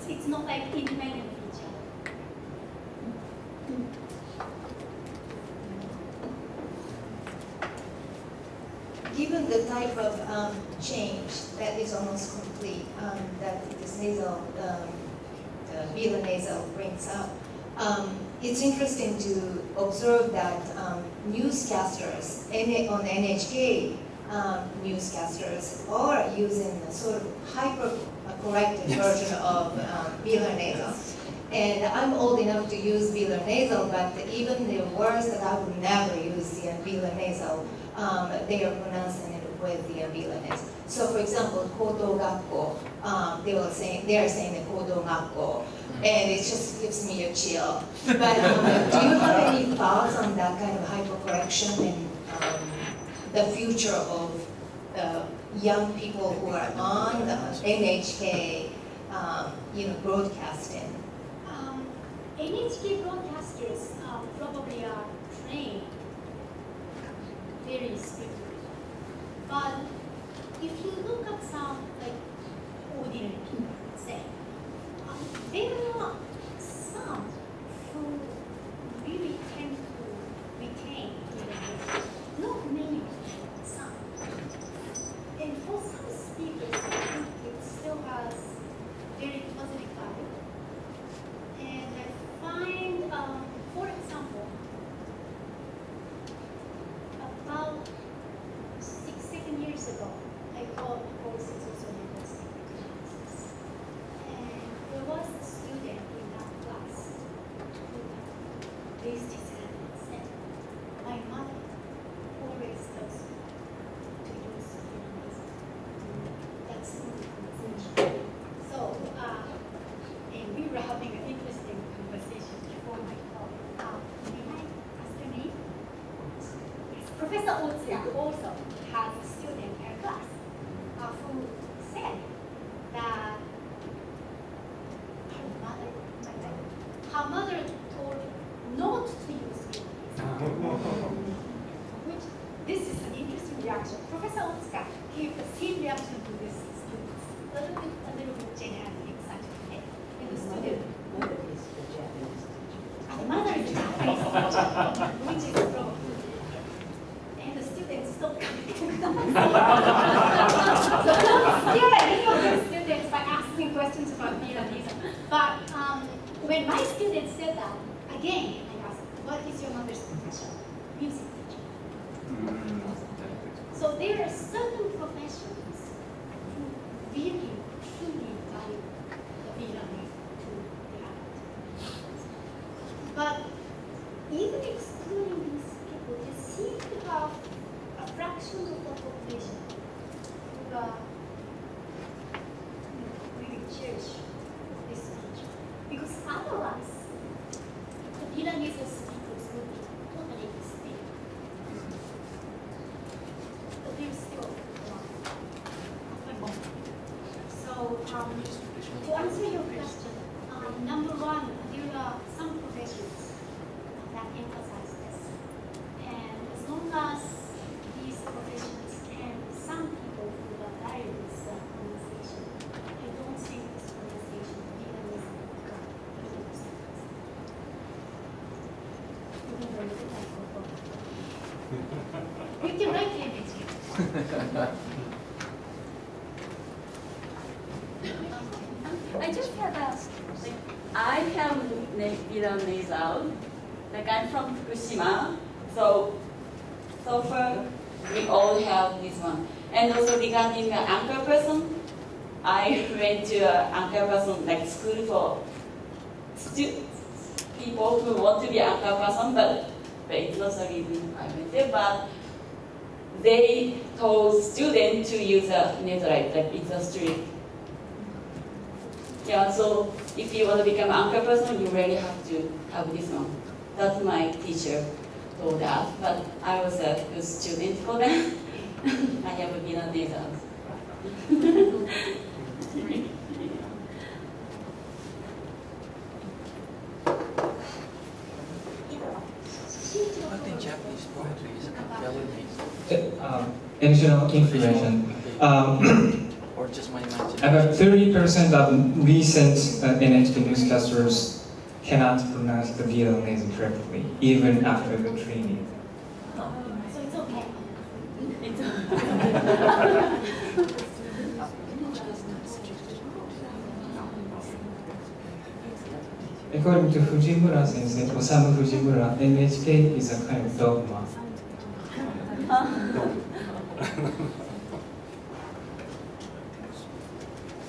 it's not like independent feature. Given the type of change that is almost complete, that this nasal, velar nasal brings up, it's interesting to observe that newscasters on NHK newscasters are using a sort of hyper-corrected version of velar nasal. And I'm old enough to use velar nasal, but even the words that I would never use the velar nasal, they are pronouncing it with the velar nasal. So, for example, kodo gakko, they are saying the kodo gakko, and it just gives me a chill. But do you have any thoughts on that kind of hypercorrection and the future of young people who are on NHK, broadcasting? NHK broadcasters probably are trained very strictly. But if you look at some ordinary people, say, there are some who really tend to retain not many, but some. And for some speakers, I think it still has very positive value. And I find, for example, about 6-7 years ago, I taught courses also in linguistic classes. And there was a student in that class who raised his hand and said, my mother always tells me to use Vietnamese. That's the conversation. So, and we were having an interesting conversation before my talk. May I ask your name? Yes. Professor Otsuya also has a student in her class who said that her mother told her not to use Vietnamese. Which, this is an interesting reaction. Professor Otsuya gave the same reaction to this student. A little bit genuinely excited. And the student, Mother is the Japanese teacher. the mother is the Japanese teacher, which is wrong. And the student stopped coming. So don't scare any of the students by asking questions about Vietnamese. But when my student said that, again, I asked, what is your mother's profession? Music teacher. So there are certain professions who really, truly value the Vietnamese to the adult. But even excluding these people, they seem to have a fraction of the population who really cherish this teacher. Because otherwise, the Vietnamese speakers would be totally extinct. But they're still around. So, to answer your question, number one, there are some professions that emphasize this. And as long as these professions and some people who value this pronunciation, I don't think this pronunciation even is you can write it in I just have asked, I have velar nasal, I'm from Fukushima, so far we all have this one. And also regarding the anchor person, I went to an anchor person, school for people who want to be anchor person, but it's not the reason I went there, but they told students to use a nasal, it's a strict. Yeah, so if you want to become an anchor person, you really have to have this one. That's my teacher told us, but I was a good student for them. I have a velar nasal. I think Japanese poetry is velar nasal. Additional information. or just my imagination? About 30% of recent NHK newscasters cannot pronounce the VL nasal correctly, even after the training. So it's okay. According to Fujimura sensei, Osamu Fujimura, NHK is a kind of dogma.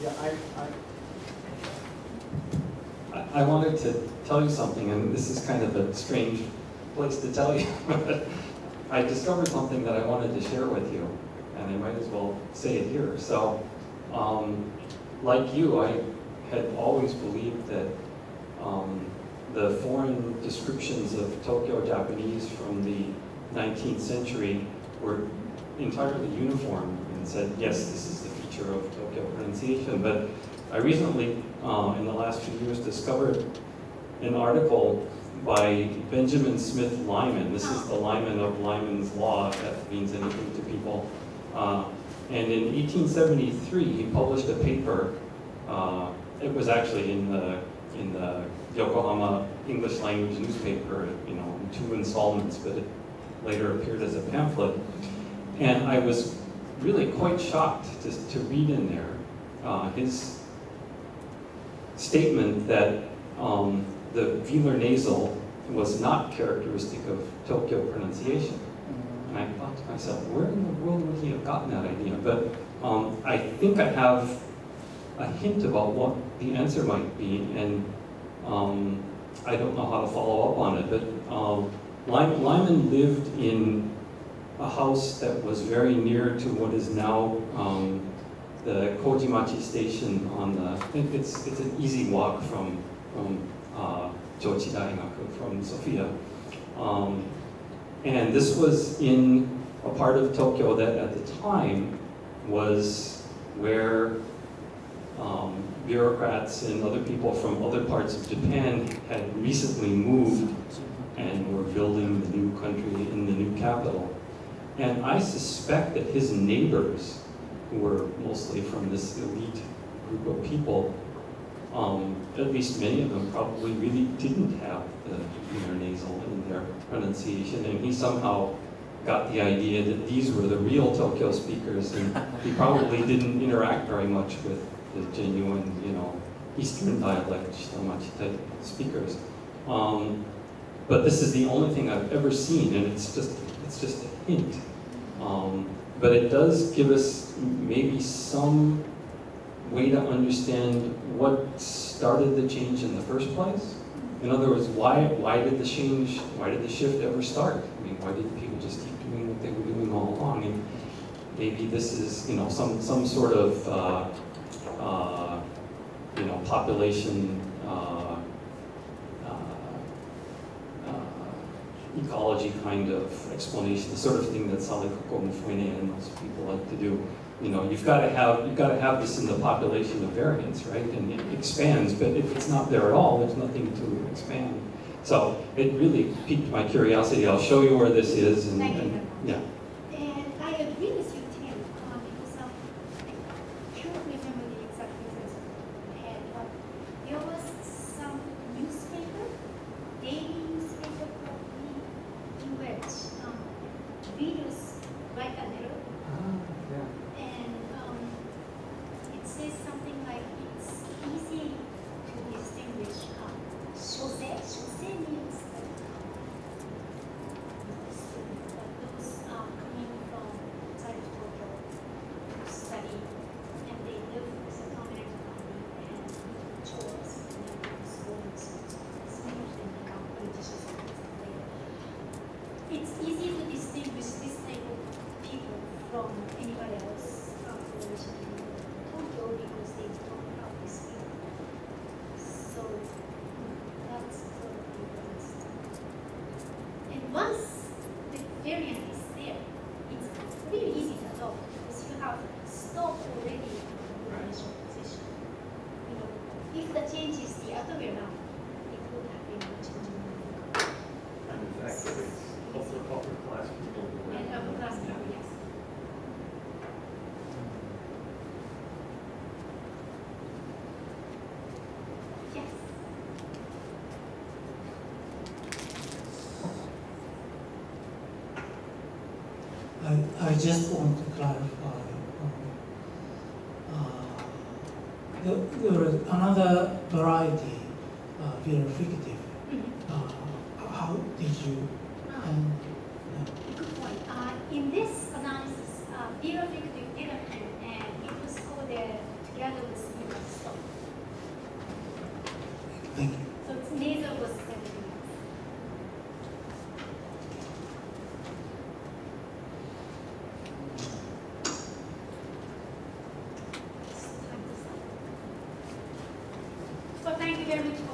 Yeah, I wanted to tell you something, and this is kind of a strange place to tell you, but I discovered something that I wanted to share with you, and I might as well say it here. So, like you, I had always believed that the foreign descriptions of Tokyo Japanese from the 19th century were entirely uniform and said, yes, this is the feature of Tokyo pronunciation. But I recently, in the last few years, discovered an article by Benjamin Smith Lyman. This is the Lyman of Lyman's Law, if that means anything to people. And in 1873, he published a paper. It was actually in the Yokohama English language newspaper, in 2 installments, but it later appeared as a pamphlet. And I was really quite shocked to read in there his statement that the velar nasal was not characteristic of Tokyo pronunciation. And I thought to myself, where in the world would he have gotten that idea? But I think I have a hint about what the answer might be, and I don't know how to follow up on it, but Lyman lived in a house that was very near to what is now the Kojimachi station on the, it's an easy walk from Jochi Daigaku, from Sophia. And this was in a part of Tokyo that at the time was where bureaucrats and other people from other parts of Japan had recently moved and were building the new country in the new capital. And I suspect that his neighbors, who were mostly from this elite group of people, at least many of them probably really didn't have the velar nasal in their pronunciation, and he somehow got the idea that these were the real Tokyo speakers, and he probably didn't interact very much with the genuine, Eastern dialect Shitamachi type speakers. But this is the only thing I've ever seen, and it's just a hint. But it does give us maybe some way to understand what started the change in the first place. In other words, why did the shift ever start? I mean, why didn't people just keep doing what they were doing all along? And maybe this is, some sort of population ecology kind of explanation, the sort of thing that Salikuko Mufune and those people like to do. You've got to have this in the population of variance, right? And it expands, but if it's not there at all, there's nothing to expand. So it really piqued my curiosity. I'll show you where this is. And yeah. And I agree with you, Tim, because I can't remember the exact details of the head, but there was some newspaper, daily newspaper probably, in which readers write a letter. And it says something like it's easy to distinguish shosei. Shosei means those coming from outside of Tokyo to study, and they live with a permanent family and chores and then school and so some of them become politicians later. It's easy to distinguish this type of people from anybody else originally in Tokyo because they don't have this field. So that's the difference. And once the variant is there, it's really easy to adopt because you have stopped already the initial position. If the change is the other way around, it would have been much more. And in fact, it's also upper class people. And upper class people, yes. just want to clarify. There is another variety, verificative. How did you? Good point. In this analysis, verificative didn't happen, and it was coded together with stop. Thank you. So its nasal was everything else. It's time to stop. So thank you very much.